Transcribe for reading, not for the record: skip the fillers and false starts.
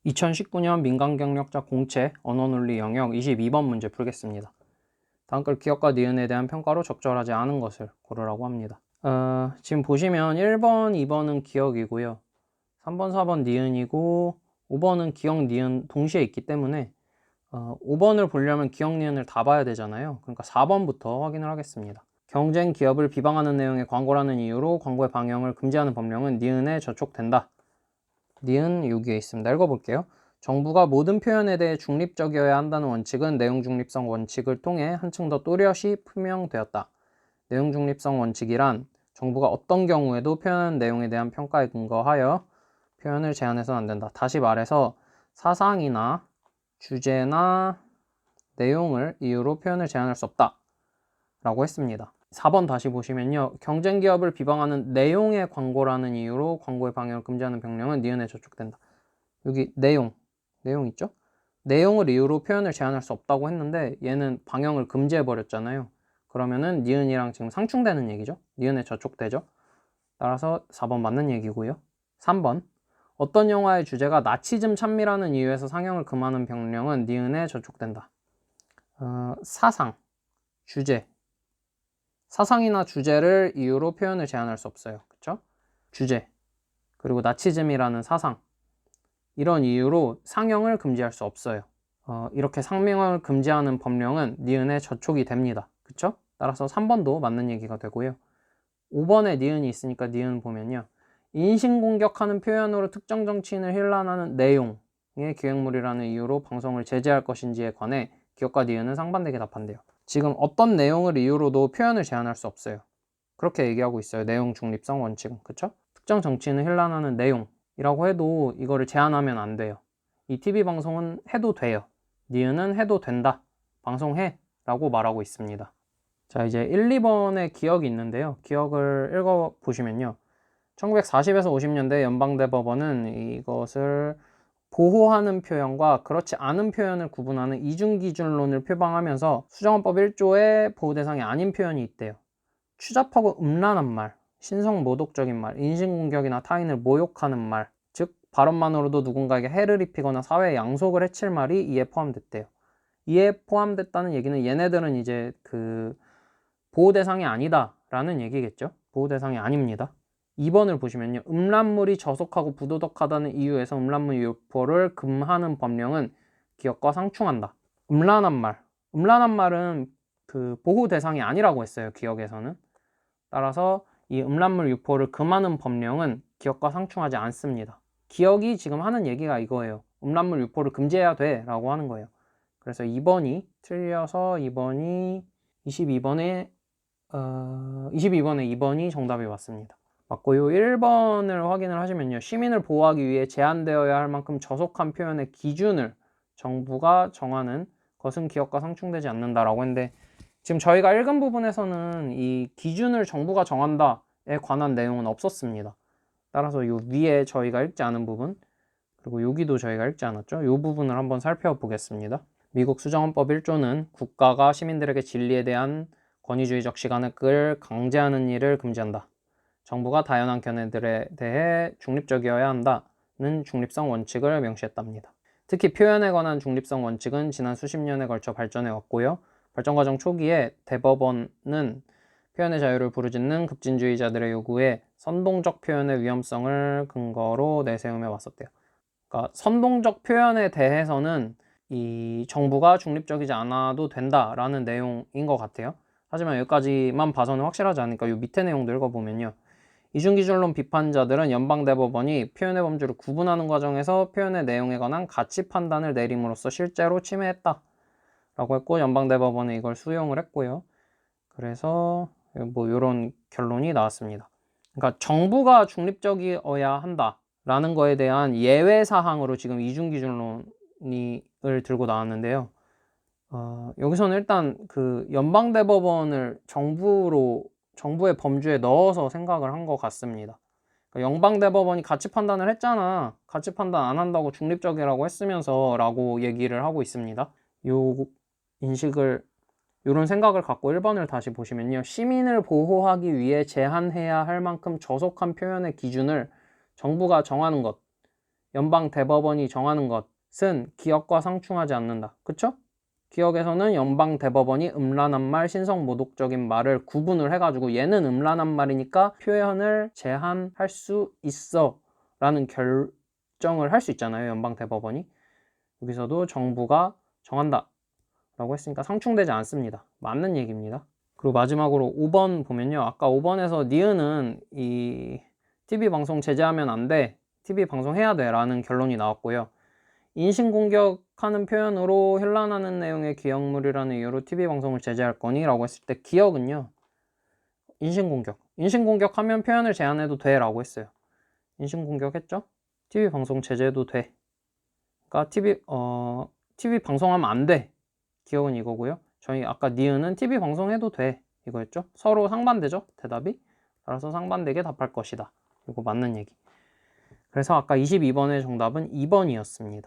2019년 민간경력자 공채 언어논리 영역 22번 문제 풀겠습니다. 다음 글 기억과 니은에 대한 평가로 적절하지 않은 것을 고르라고 합니다. 지금 보시면 1번, 2번은 기억이고요. 3번, 4번 니은이고 5번은 기억, 니은 동시에 있기 때문에 5번을 보려면 기억, 니은을 다 봐야 되잖아요. 그러니까 4번부터 확인을 하겠습니다. 경쟁 기업을 비방하는 내용의 광고라는 이유로 광고의 방영을 금지하는 법령은 니은에 저촉된다. 니은 여기에 있습니다. 읽어볼게요. 정부가 모든 표현에 대해 중립적이어야 한다는 원칙은 내용 중립성 원칙을 통해 한층 더 또렷이 표명되었다. 내용 중립성 원칙이란 정부가 어떤 경우에도 표현하는 내용에 대한 평가에 근거하여 표현을 제한해서는 안 된다. 다시 말해서 사상이나 주제나 내용을 이유로 표현을 제한할 수 없다 라고 했습니다. 4번 다시 보시면요. 경쟁 기업을 비방하는 내용의 광고라는 이유로 광고의 방영을 금지하는 법령은 니은에 저촉된다. 여기 내용 있죠? 내용을 이유로 표현을 제한할 수 없다고 했는데 얘는 방영을 금지해 버렸잖아요. 그러면은 니은이랑 지금 상충되는 얘기죠. 니은에 저촉되죠. 따라서 4번 맞는 얘기고요. 3번 어떤 영화의 주제가 나치즘 찬미라는 이유에서 상영을 금하는 법령은 니은에 저촉된다. 사상, 주제, 사상이나 주제를 이유로 표현을 제한할 수 없어요. 그쵸? 주제, 그리고 나치즘이라는 사상, 이런 이유로 상영을 금지할 수 없어요. 이렇게 상영을 금지하는 법령은 니은에 저촉이 됩니다. 그쵸? 따라서 3번도 맞는 얘기가 되고요. 5번에 니은이 있으니까 니은 보면요. 인신공격하는 표현으로 특정 정치인을 힐난하는 내용의 기획물이라는 이유로 방송을 제재할 것인지에 관해 기억과 니은은 상반되게 답한대요. 지금 어떤 내용을 이유로도 표현을 제한할 수 없어요. 그렇게 얘기하고 있어요. 내용 중립성 원칙은. 그쵸? 특정 정치인을 힐난하는 내용이라고 해도 이거를 제한하면 안 돼요. 이 TV 방송은 해도 돼요. 니은은 해도 된다. 방송해 라고 말하고 있습니다. 자, 이제 1, 2번의 기억이 있는데요. 기억을 읽어보시면요. 1940에서 50년대 연방대법원은 이것을 보호하는 표현과 그렇지 않은 표현을 구분하는 이중기준론을 표방하면서 수정헌법 1조에 보호 대상이 아닌 표현이 있대요. 추잡하고 음란한 말, 신성모독적인 말, 인신공격이나 타인을 모욕하는 말, 즉 발언만으로도 누군가에게 해를 입히거나 사회에 양속을 해칠 말이 이에 포함됐대요. 이에 포함됐다는 얘기는 얘네들은 이제 그 보호 대상이 아니다 라는 얘기겠죠. 보호 대상이 아닙니다. 2번을 보시면요. 음란물이 저속하고 부도덕하다는 이유에서 음란물 유포를 금하는 법령은 기억과 상충한다. 음란한 말은 그 보호 대상이 아니라고 했어요. 기억에서는. 따라서 이 음란물 유포를 금하는 법령은 기억과 상충하지 않습니다. 기억이 지금 하는 얘기가 이거예요. 음란물 유포를 금지해야 돼 라고 하는 거예요. 그래서 2번이 틀려서 2번에 2번이 정답이 맞습니다. 맞고요. 1번을 확인을 하시면요. 시민을 보호하기 위해 제한되어야 할 만큼 저속한 표현의 기준을 정부가 정하는 것은 기억과 상충되지 않는다라고 했는데 지금 저희가 읽은 부분에서는 이 기준을 정부가 정한다에 관한 내용은 없었습니다. 따라서 이 위에 저희가 읽지 않은 부분 그리고 여기도 저희가 읽지 않았죠. 이 부분을 한번 살펴보겠습니다. 미국 수정헌법 1조는 국가가 시민들에게 진리에 대한 권위주의적 시각을 강제하는 일을 금지한다. 정부가 다양한 견해들에 대해 중립적이어야 한다는 중립성 원칙을 명시했답니다. 특히 표현에 관한 중립성 원칙은 지난 수십 년에 걸쳐 발전해 왔고요. 발전 과정 초기에 대법원은 표현의 자유를 부르짖는 급진주의자들의 요구에 선동적 표현의 위험성을 근거로 내세우며 왔었대요. 그러니까 선동적 표현에 대해서는 이 정부가 중립적이지 않아도 된다라는 내용인 것 같아요. 하지만 여기까지만 봐서는 확실하지 않으니까 이 밑에 내용도 읽어보면요. 이중기준론 비판자들은 연방대법원이 표현의 범주를 구분하는 과정에서 표현의 내용에 관한 가치 판단을 내림으로써 실제로 침해했다 라고 했고 연방대법원은 이걸 수용을 했고요. 그래서 뭐 이런 결론이 나왔습니다. 그러니까 정부가 중립적이어야 한다 라는 거에 대한 예외 사항으로 지금 이중기준론을 들고 나왔는데요. 여기서는 일단 그 연방대법원을 정부의 범주에 넣어서 생각을 한 것 같습니다. 그러니까 연방대법원이 가치 판단을 했잖아. 가치 판단 안 한다고 중립적이라고 했으면서 라고 얘기를 하고 있습니다. 이런 생각을 갖고 1번을 다시 보시면요. 시민을 보호하기 위해 제한해야 할 만큼 저속한 표현의 기준을 정부가 정하는 것. 연방 대법원이 정하는 것은 기억과 상충하지 않는다. 그쵸? 기억에서는 연방 대법원이 음란한 말, 신성 모독적인 말을 구분을 해가지고 얘는 음란한 말이니까 표현을 제한할 수 있어 라는 결정을 할 수 있잖아요. 연방 대법원이. 여기서도 정부가 정한다 라고 했으니까 상충되지 않습니다. 맞는 얘기입니다. 그리고 마지막으로 5번 보면요. 아까 5번에서 니은은 이 TV 방송 제재하면 안 돼. TV 방송해야 돼 라는 결론이 나왔고요. 인신공격하는 표현으로 현란하는 내용의 기억물이라는 이유로 TV 방송을 제재할 거니? 라고 했을 때 기억은요. 인신공격하면 표현을 제한해도 돼 라고 했어요. 인신공격했죠? TV 방송 제재해도 돼. 그러니까 TV 방송하면 안 돼. 기억은 이거고요. 저희 아까 니은은 TV 방송해도 돼 이거였죠. 서로 상반되죠. 대답이. 따라서 상반되게 답할 것이다. 이거 맞는 얘기. 그래서 아까 22번의 정답은 2번이었습니다.